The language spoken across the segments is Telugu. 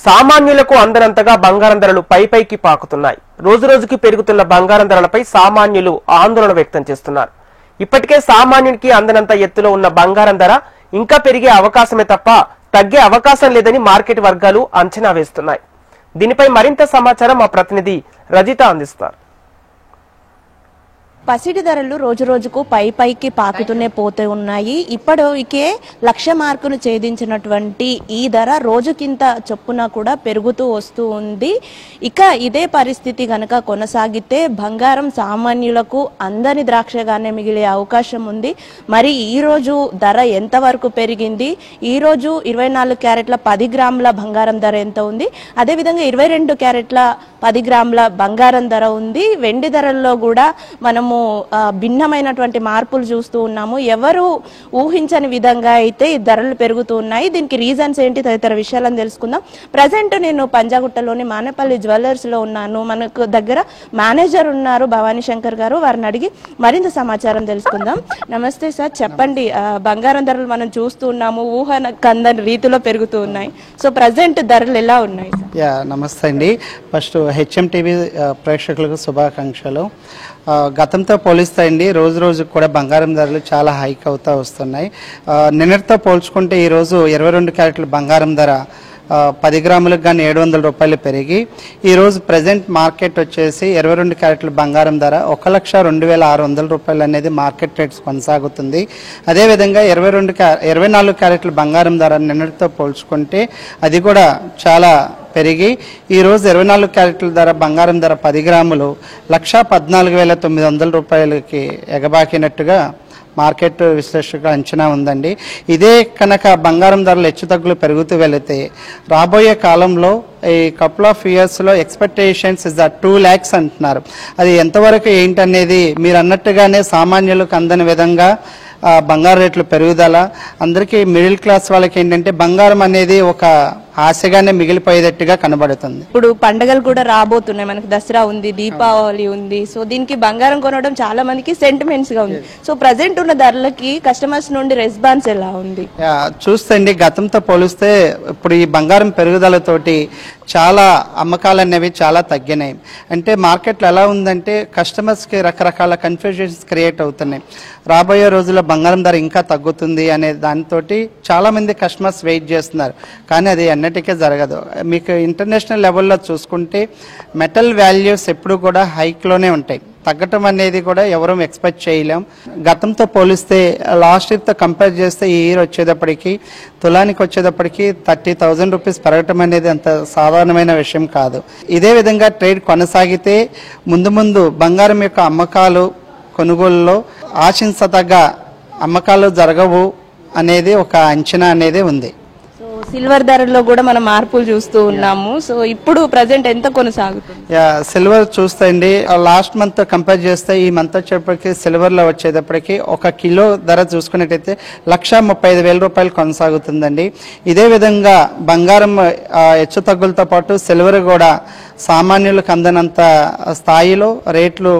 సామాన్యులకు అందనంతగా బంగారం ధరలు పైకి పాకుతున్నాయి. రోజు రోజుకి పెరుగుతున్న బంగారం ధరలపై సామాన్యులు ఆందోళన వ్యక్తం చేస్తున్నారు. ఇప్పటికే సామాన్యునికి అందనంత ఎత్తులో ఉన్న బంగారం ధర ఇంకా పెరిగే అవకాశమే తప్ప తగ్గే అవకాశం లేదని మార్కెట్ వర్గాలు అంచనా వేస్తున్నాయి. దీనిపై మరింత సమాచారం మా ప్రతినిధి రజిత అందిస్తారు. పసిడి ధరలు రోజు రోజుకు పైకి పాకుతూనే పోతూ ఉన్నాయి. ఇప్పటికే 1,00,000 మార్కును ఛేదించినటువంటి ఈ ధర రోజుకింత చొప్పున కూడా పెరుగుతూ వస్తూ ఉంది. ఇక ఇదే పరిస్థితి గనక కొనసాగితే బంగారం సామాన్యులకు అందని ద్రాక్షగానే మిగిలే అవకాశం ఉంది. మరి ఈ రోజు ధర ఎంతవరకు పెరిగింది, ఈ రోజు 24 క్యారెట్ల 10 గ్రాముల బంగారం ధర ఎంత ఉంది, అదేవిధంగా 22 క్యారెట్ల 10 గ్రాముల బంగారం ధర ఉంది. వెండి ధరల్లో కూడా మనము భిన్నమైనటువంటి మార్పులు చూస్తూ ఉన్నాము. ఎవరు ఊహించని విధంగా అయితే ఈ ధరలు పెరుగుతూ ఉన్నాయి. దీనికి రీజన్స్ ఏంటి తదితర విషయాలను తెలుసుకుందాం. ప్రజెంట్ నేను పంజాగుట్టలోని మానేపల్లి జ్యువెలర్స్ లో ఉన్నాను. మనకు దగ్గర మేనేజర్ ఉన్నారు భవానీ శంకర్ గారు, వారిని అడిగి మరింత సమాచారం తెలుసుకుందాం. నమస్తే సార్, చెప్పండి. బంగారం ధరలు మనం చూస్తూ ఉన్నాము, ఊహకందని రీతిలో పెరుగుతూ ఉన్నాయి. సో ప్రజెంట్ ధరలు ఎలా ఉన్నాయి? నమస్తే అండి. ఫస్ట్ హెచ్ఎంటీవీ ప్రేక్షకులకు శుభాకాంక్షలు. గతంతో పోలిస్తే అండి రోజు రోజుకు కూడా బంగారం ధరలు చాలా హైక్ అవుతూ వస్తున్నాయి. నిన్నటితో పోల్చుకుంటే ఈరోజు 22 క్యారెట్ల బంగారం ధర 10 గ్రాములకు కానీ 700 రూపాయలు పెరిగి ఈరోజు ప్రజెంట్ మార్కెట్ వచ్చేసి 22 క్యారెట్ల బంగారం ధర 1,02,600 రూపాయలు అనేది మార్కెట్ రేట్స్ కొనసాగుతుంది. అదేవిధంగా 24 క్యారెట్ల బంగారం ధర నిన్నటితో పోల్చుకుంటే అది కూడా చాలా పెరిగి ఈరోజు 24 క్యారెట్ల ధర బంగారం ధర 10 గ్రాములు 1,14,900 రూపాయలకి ఎగబాకినట్టుగా మార్కెట్ విశ్లేషకుల అంచనా ఉందండి. ఇదే కనుక బంగారం ధరలు హెచ్చుతగ్గులు పెరుగుతూ వెళితే రాబోయే కాలంలో ఈ కపుల్ ఆఫ్ ఇయర్స్లో ఎక్స్పెక్టేషన్స్ ఇస్ 2 lakhs అంటున్నారు. అది ఎంతవరకు ఏంటనేది మీరు అన్నట్టుగానే సామాన్యులకు అందని విధంగా బంగారు రేట్లు పెరుగుదల, అందరికీ మిడిల్ క్లాస్ వాళ్ళకి ఏంటంటే బంగారం అనేది ఒక ఆశగానే మిగిలిపోయేటట్టుగా కనబడుతుంది. ఇప్పుడు పండుగలు కూడా రాబోతున్నాయి, మనకి దసరా ఉంది, దీపావళి ఉంది. సో దీనికి బంగారం కొనడం చాలా మందికి సెంటిమెంట్స్ గా ఉంది. సో ప్రజెంట్ ఉన్న ధరలకి కస్టమర్స్ నుండి రెస్పాన్స్ ఎలా ఉంది? చూస్తే గతంతో పోలిస్తే ఇప్పుడు ఈ బంగారం పెరుగుదలతోటి చాలా అమ్మకాలు అనేవి చాలా తగ్గినాయి. అంటే మార్కెట్లో ఎలా ఉందంటే కస్టమర్స్కి రకరకాల కన్ఫ్యూజన్స్ క్రియేట్ అవుతున్నాయి. రాబోయే రోజుల్లో బంగారం ధర ఇంకా తగ్గుతుంది అనే దానితో చాలా మంది కస్టమర్స్ వెయిట్ చేస్తున్నారు. కానీ అది అన్నిటికీ జరగదు. మీకు ఇంటర్నేషనల్ లెవెల్లో చూసుకుంటే మెటల్ వాల్యూస్ ఎప్పుడు కూడా హైక్లోనే ఉంటాయి. తగ్గటం అనేది కూడా ఎవరూ ఎక్స్పెక్ట్ చేయలేం. గతంతో పోలిస్తే లాస్ట్ ఇయర్తో కంపేర్ చేస్తే ఈ ఇయర్ వచ్చేటప్పటికి తులానికి వచ్చేటప్పటికి 30,000 రూపీస్ పెరగటం అనేది అంత సాధారణమైన విషయం కాదు. ఇదే విధంగా ట్రేడ్ కొనసాగితే ముందు ముందు బంగారం యొక్క అమ్మకాలు కొనుగోలులో ఆశించదగ్గ అమ్మకాలు జరగవు అనేది ఒక అంచనా అనేది ఉంది. సిల్వర్ ధరలో కూడా మనం మార్పులు చూస్తూ ఉన్నాము. సో ఇప్పుడు ప్రజెంట్ ఎంత కొనసాగుతుంది? సిల్వర్ చూస్తే అండి లాస్ట్ మంత్ కంపేర్ చేస్తే ఈ మంత్ వచ్చేటప్పటికి సిల్వర్ లో వచ్చేటప్పటికి 1 కిలో ధర చూసుకున్నట్టయితే 1,35,000 రూపాయలు కొనసాగుతుందండి. ఇదే విధంగా బంగారం హెచ్చు తగ్గులతో పాటు సిల్వర్ కూడా సామాన్యులకు అందనంత స్థాయిలో రేట్లు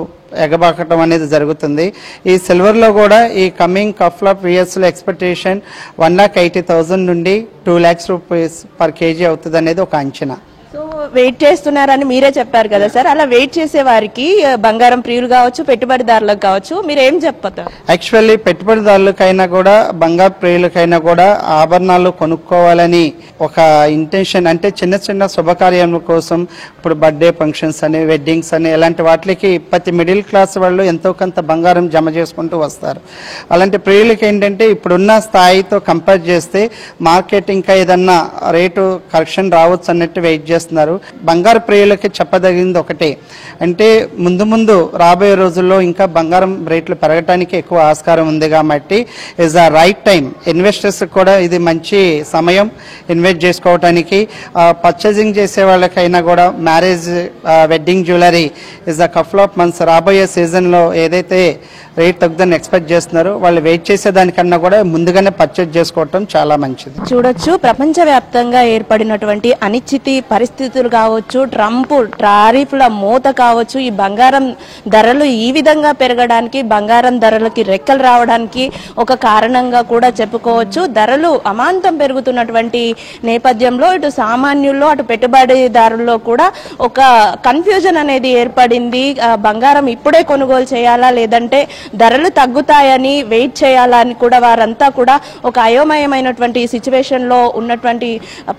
ఎగబాకటం అనేది జరుగుతుంది. ఈ సిల్వర్లో కూడా ఈ కమింగ్ కపుల్ ఆఫ్ ఇయర్స్లో ఎక్స్పెక్టేషన్ 1,80,000 నుండి 2 lakhs రూపీస్ పర్ కేజీ అవుతుంది అనేది ఒక అంచనా. సో వెయిట్ చేస్తున్నారని మీరే చెప్పారు కదా సార్, అలా వెయిట్ చేసే వారికి బంగారం ప్రియులు కావచ్చు, పెట్టుబడిదారులకు కావచ్చు, మీరు ఏం చెప్తారు? యాక్చువల్లీ పెట్టుబడిదారులకైనా కూడా బంగారు ప్రియులకైనా కూడా ఆభరణాలు కొనుక్కోవాలని ఒక ఇంటెన్షన్, అంటే చిన్న చిన్న శుభకార్యాల కోసం ఇప్పుడు బర్త్డే ఫంక్షన్స్ అని, వెడ్డింగ్స్ అని ఇలాంటి వాటికి ప్రతి మిడిల్ క్లాస్ వాళ్ళు ఎంతో కొంత బంగారం జమ చేసుకుంటూ వస్తారు. అలాంటి ప్రియులకి ఏంటంటే ఇప్పుడున్న స్థాయితో కంపేర్ చేస్తే మార్కెట్ ఇంకా ఏదన్నా రేటు కరెక్షన్ రావచ్చు అన్నట్టు వెయిట్ చేస్తున్నారు. బంగారు ప్రియులకి చెప్పదగింది ఒకటే, అంటే ముందు ముందు రాబోయే రోజుల్లో ఇంకా బంగారం రేట్లు పెరగడానికి ఎక్కువ ఆస్కారం ఉంది కాబట్టి is the right time. Investors కూడా ఇది మంచి సమయం ఇన్వెస్ట్ చేసుకోవడానికి. పర్చేసింగ్ చేసే వాళ్ళకైనా కూడా marriage, wedding jewellery is the couple of months రాబోయే సీజన్లో ఏదైతే రేట్ తగ్గుదని ఎక్స్పెక్ట్ చేస్తున్నారు వాళ్ళు వెయిట్ చేసేదానికన్నా కూడా ముందుగానే పర్చేజ్ చేసుకోవటం చాలా మంచిది. చూడొచ్చు, ప్రపంచవ్యాప్తంగా ఏర్పడినటువంటి అనిశ్చితి పరిస్థితుల యుద్ధాలు కావచ్చు, ట్రంప్ టారిఫ్ల మూత కావచ్చు, ఈ బంగారం ధరలు ఈ విధంగా పెరగడానికి, బంగారం ధరలకి రెక్కలు రావడానికి ఒక కారణంగా కూడా చెప్పుకోవచ్చు. ధరలు అమాంతం పెరుగుతున్నటువంటి నేపథ్యంలో ఇటు సామాన్యుల్లో అటు పెట్టుబడిదారుల్లో కూడా ఒక కన్ఫ్యూజన్ అనేది ఏర్పడింది. బంగారం ఇప్పుడే కొనుగోలు చేయాలా లేదంటే ధరలు తగ్గుతాయని వెయిట్ చేయాలా అని కూడా వారంతా కూడా ఒక అయోమయమైనటువంటి సిచ్యువేషన్ లో ఉన్నటువంటి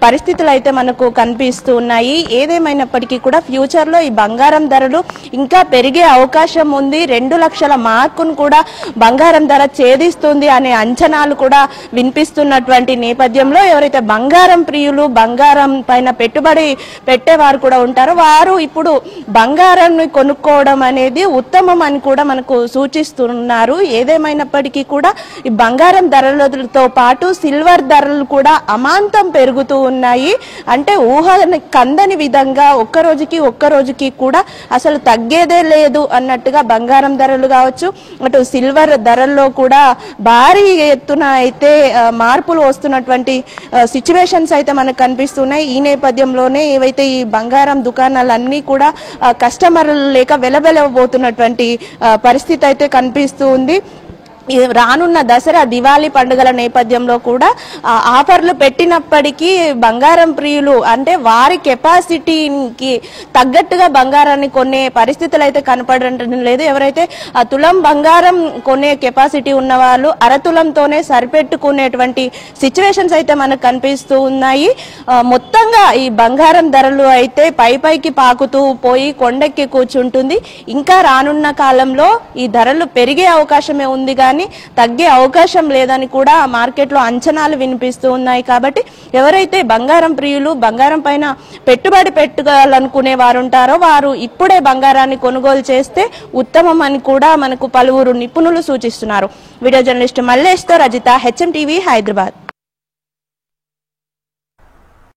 పరిస్థితులు అయితే మనకు కనిపిస్తూ ఉన్నాయి. ఏదేమైనప్పటికీ కూడా ఫ్యూచర్ లో ఈ బంగారం ధరలు ఇంకా పెరిగే అవకాశం ఉంది. 2 లక్షల మార్కును కూడా బంగారం ధర ఛేదిస్తుంది అనే అంచనాలు కూడా వినిపిస్తున్నటువంటి నేపథ్యంలో ఎవరైతే బంగారం ప్రియులు, బంగారం పైన పెట్టుబడి పెట్టేవారు కూడా ఉంటారో వారు ఇప్పుడు బంగారాన్ని కొనుక్కోవడం అనేది ఉత్తమం అని కూడా మనకు సూచిస్తున్నారు. ఏదేమైనప్పటికీ కూడా ఈ బంగారం ధరలతో పాటు సిల్వర్ ధరలు కూడా అమాంతం పెరుగుతూ ఉన్నాయి. అంటే ఊహ కందని విధంగా ఒక్క రోజుకి కూడా అసలు తగ్గేదే లేదు అన్నట్టుగా బంగారం ధరలు కావచ్చు, అటు సిల్వర్ ధరల్లో కూడా భారీ ఎత్తున అయితే మార్పులు వస్తున్నటువంటి సిచ్యువేషన్స్ అయితే మనకు కనిపిస్తున్నాయి. ఈ నేపథ్యంలోనే ఏవైతే ఈ బంగారం దుకాణాలన్నీ కూడా కస్టమర్లు లేక వెలవెలబోతున్నటువంటి పరిస్థితి అయితే కనిపిస్తూ ఉంది. రానున్న దసరా, దివాళీ పండుగల నేపథ్యంలో కూడా ఆఫర్లు పెట్టినప్పటికీ బంగారం ప్రియులు అంటే వారి కెపాసిటీకి తగ్గట్టుగా బంగారాన్ని కొనే పరిస్థితులు అయితే కనపడటం లేదు. ఎవరైతే తులం బంగారం కొనే కెపాసిటీ ఉన్న వాళ్ళు అరతులంతోనే సరిపెట్టుకునేటువంటి సిచ్యువేషన్స్ అయితే మనకు కనిపిస్తూ ఉన్నాయి. మొత్తంగా ఈ బంగారం ధరలు అయితే పైకి పాకుతూ పోయి కొండెక్కి కూర్చుంటుంది. ఇంకా రానున్న కాలంలో ఈ ధరలు పెరిగే అవకాశమే ఉంది కానీ తగ్గే అవకాశం లేదని కూడా మార్కెట్లో అంచనాలు వినిపిస్తూ ఉన్నాయి. కాబట్టి ఎవరైతే బంగారం ప్రియులు, బంగారం పైన పెట్టుబడి పెట్టాలనుకునే వారు ఉంటారో వారు ఇప్పుడే బంగారాన్ని కొనుగోలు చేస్తే ఉత్తమం అని కూడా మనకు పలువురు నిపుణులు సూచిస్తున్నారు. వీడియో జర్నలిస్ట్ మల్లేష్తో రజిత, హెచ్ఎం టీవీ, హైదరాబాద్.